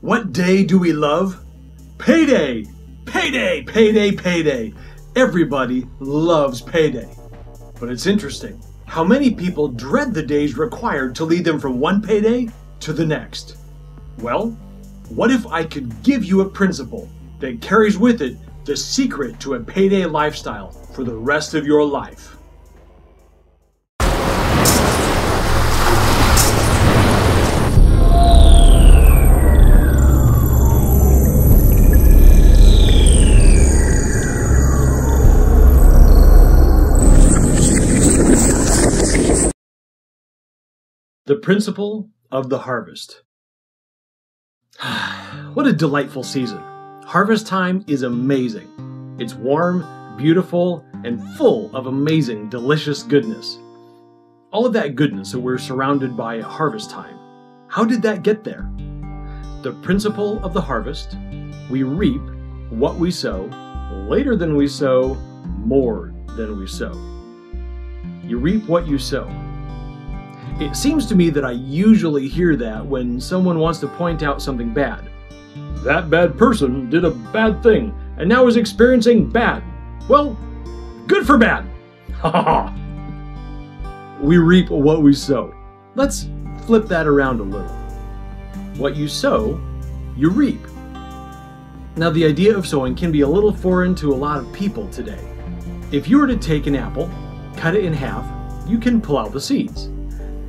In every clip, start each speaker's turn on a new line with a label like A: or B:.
A: What day do we love? Payday! Payday! Payday! Payday! Everybody loves payday. But it's interesting how many people dread the days required to lead them from one payday to the next. Well, what if I could give you a principle that carries with it the secret to a payday lifestyle for the rest of your life? The principle of the harvest. What a delightful season. Harvest time is amazing. It's warm, beautiful, and full of amazing, delicious goodness. All of that goodness that we're surrounded by at harvest time. How did that get there? The principle of the harvest: we reap what we sow, later than we sow, more than we sow. You reap what you sow. It seems to me that I usually hear that when someone wants to point out something bad. That bad person did a bad thing and now is experiencing bad. Well, good for bad. Ha ha ha. We reap what we sow. Let's flip that around a little. What you sow, you reap. Now, the idea of sowing can be a little foreign to a lot of people today. If you were to take an apple, cut it in half, you can pull out the seeds.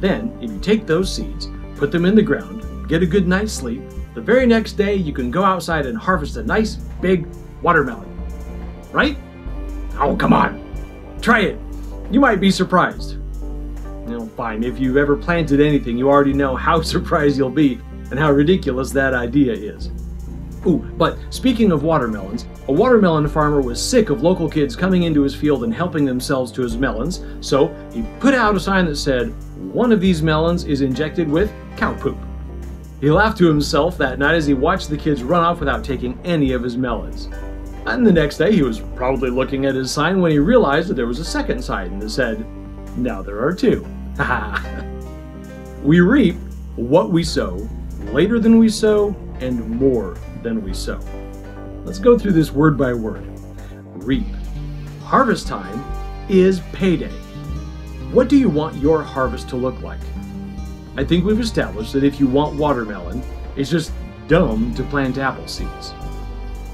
A: Then, if you take those seeds, put them in the ground, get a good night's sleep, the very next day you can go outside and harvest a nice big watermelon. Right? Oh, come on. Try it. You might be surprised. No, fine. If you've ever planted anything, you already know how surprised you'll be and how ridiculous that idea is. Ooh, but speaking of watermelons, a watermelon farmer was sick of local kids coming into his field and helping themselves to his melons, so he put out a sign that said, "One of these melons is injected with cow poop." He laughed to himself that night as he watched the kids run off without taking any of his melons. And the next day he was probably looking at his sign when he realized that there was a second sign that said, "Now there are two." We reap what we sow, later than we sow, and more than we sow. Let's go through this word by word. Reap. Harvest time is payday. What do you want your harvest to look like? I think we've established that if you want watermelon, it's just dumb to plant apple seeds.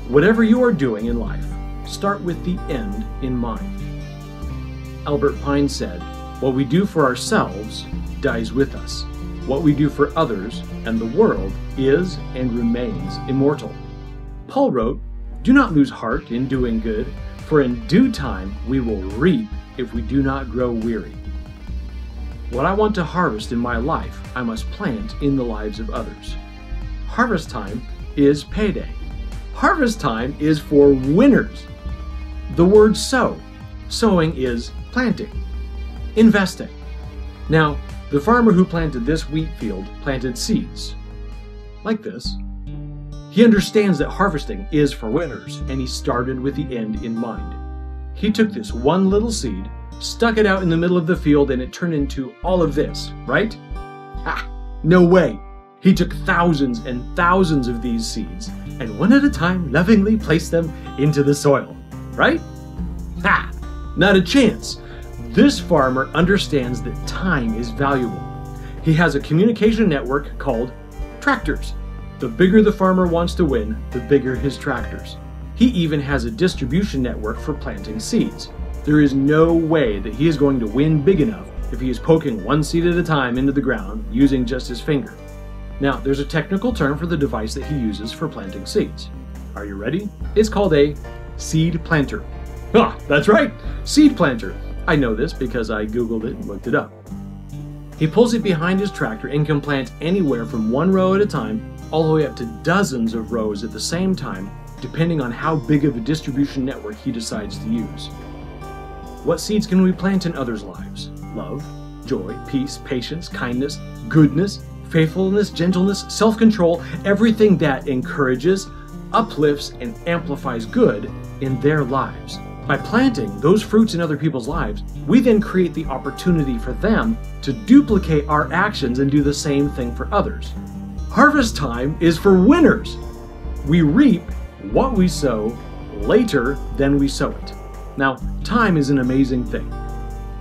A: Whatever you are doing in life, start with the end in mind. Albert Pine said, "What we do for ourselves dies with us. What we do for others and the world is and remains immortal." Paul wrote, "Do not lose heart in doing good, for in due time we will reap if we do not grow weary." What I want to harvest in my life, I must plant in the lives of others. Harvest time is payday. Harvest time is for winners. The word sow. Sowing is planting, investing. Now, the farmer who planted this wheat field planted seeds, like this. He understands that harvesting is for winners, and he started with the end in mind. He took this one little seed, stuck it out in the middle of the field, and it turned into all of this, right? Ha! No way! He took thousands and thousands of these seeds, and one at a time lovingly placed them into the soil, right? Ha! Not a chance! This farmer understands that time is valuable. He has a communication network called tractors. The bigger the farmer wants to win, the bigger his tractors. He even has a distribution network for planting seeds. There is no way that he is going to win big enough if he is poking one seed at a time into the ground using just his finger. Now, there's a technical term for the device that he uses for planting seeds. Are you ready? It's called a seed planter. Ah, that's right, seed planter. I know this because I Googled it and looked it up. He pulls it behind his tractor and can plant anywhere from one row at a time all the way up to dozens of rows at the same time, depending on how big of a distribution network he decides to use. What seeds can we plant in others' lives? Love, joy, peace, patience, kindness, goodness, faithfulness, gentleness, self-control, everything that encourages, uplifts, and amplifies good in their lives. By planting those fruits in other people's lives, we then create the opportunity for them to duplicate our actions and do the same thing for others. Harvest time is for winners. We reap what we sow later than we sow it. Now, time is an amazing thing.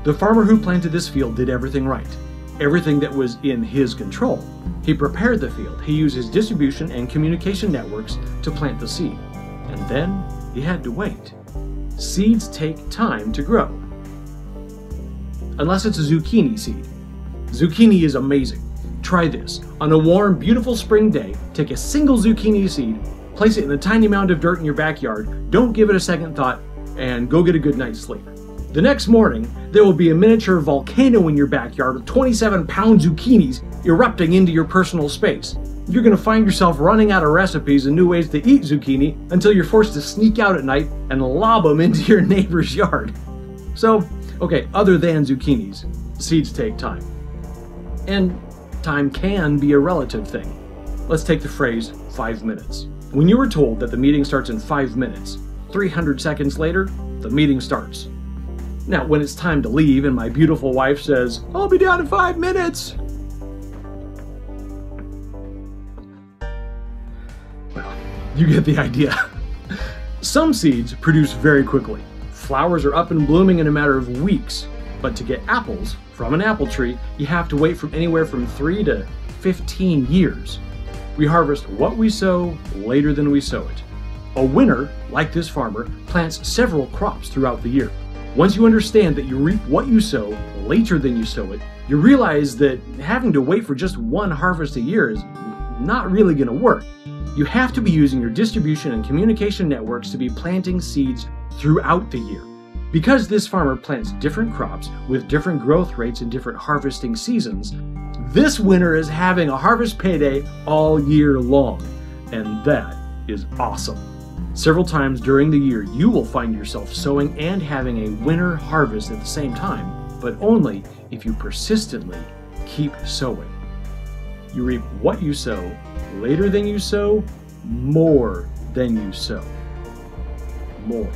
A: The farmer who planted this field did everything right. Everything that was in his control. He prepared the field. He used his distribution and communication networks to plant the seed. And then he had to wait. Seeds take time to grow. Unless it's a zucchini seed. Zucchini is amazing. Try this. On a warm, beautiful spring day, take a single zucchini seed, place it in a tiny mound of dirt in your backyard, don't give it a second thought, and go get a good night's sleep. The next morning, there will be a miniature volcano in your backyard with 27-pound zucchinis erupting into your personal space. You're going to find yourself running out of recipes and new ways to eat zucchini until you're forced to sneak out at night and lob them into your neighbor's yard. So, okay, other than zucchinis, seeds take time. And time can be a relative thing. Let's take the phrase 5 minutes. When you were told that the meeting starts in 5 minutes, 300 seconds later, the meeting starts. Now, when it's time to leave and my beautiful wife says, "I'll be down in 5 minutes," well, you get the idea. Some seeds produce very quickly. Flowers are up and blooming in a matter of weeks. But to get apples from an apple tree, you have to wait from anywhere from 3 to 15 years. We harvest what we sow later than we sow it. A winner, like this farmer, plants several crops throughout the year. Once you understand that you reap what you sow later than you sow it, you realize that having to wait for just one harvest a year is not really going to work. You have to be using your distribution and communication networks to be planting seeds throughout the year. Because this farmer plants different crops with different growth rates and different harvesting seasons, this winner is having a harvest payday all year long, and that is awesome. Several times during the year, you will find yourself sowing and having a winter harvest at the same time, but only if you persistently keep sowing. You reap what you sow, later than you sow, more than you sow. More.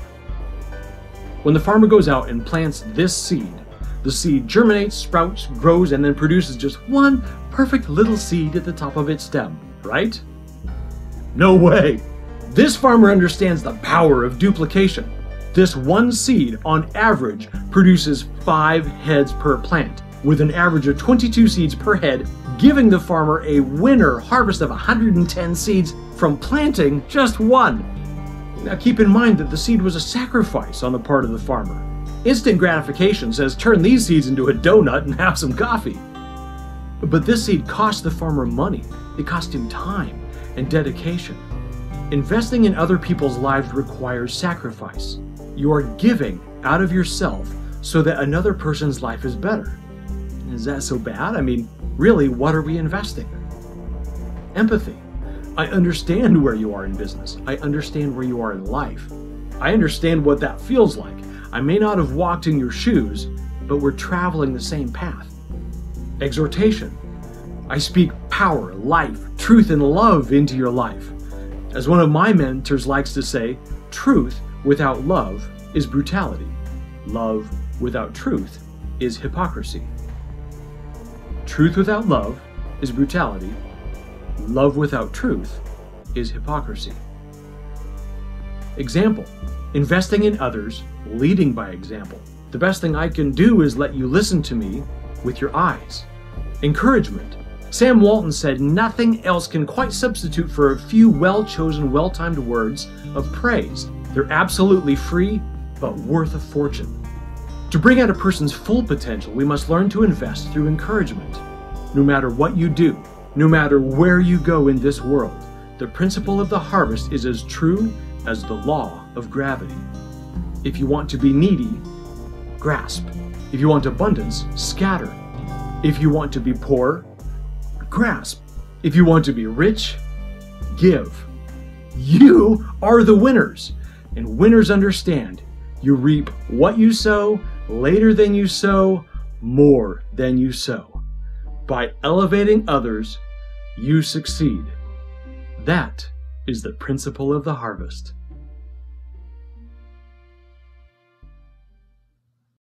A: When the farmer goes out and plants this seed, the seed germinates, sprouts, grows, and then produces just one perfect little seed at the top of its stem, right? No way! This farmer understands the power of duplication. This one seed, on average, produces 5 heads per plant, with an average of 22 seeds per head, giving the farmer a winter harvest of 110 seeds from planting just one. Now keep in mind that the seed was a sacrifice on the part of the farmer. Instant gratification says turn these seeds into a donut and have some coffee. But this seed cost the farmer money. It cost him time and dedication. Investing in other people's lives requires sacrifice. You are giving out of yourself so that another person's life is better. Is that so bad? I mean, really, what are we investing? Empathy. I understand where you are in business. I understand where you are in life. I understand what that feels like. I may not have walked in your shoes, but we're traveling the same path. Exhortation. I speak power, life, truth, and love into your life. As one of my mentors likes to say, truth without love is brutality. Love without truth is hypocrisy. Truth without love is brutality. Love without truth is hypocrisy. Example. Investing in others, leading by example. The best thing I can do is let you listen to me with your eyes. Encouragement. Sam Walton said nothing else can quite substitute for a few well-chosen, well-timed words of praise. They're absolutely free, but worth a fortune. To bring out a person's full potential, we must learn to invest through encouragement. No matter what you do, no matter where you go in this world, the principle of the harvest is as true as the law of gravity. If you want to be needy, grasp. If you want abundance, scatter. If you want to be poor, grasp. If you want to be rich, give. You are the winners, and winners understand you reap what you sow, later than you sow, more than you sow. By elevating others, you succeed. That is the principle of the harvest.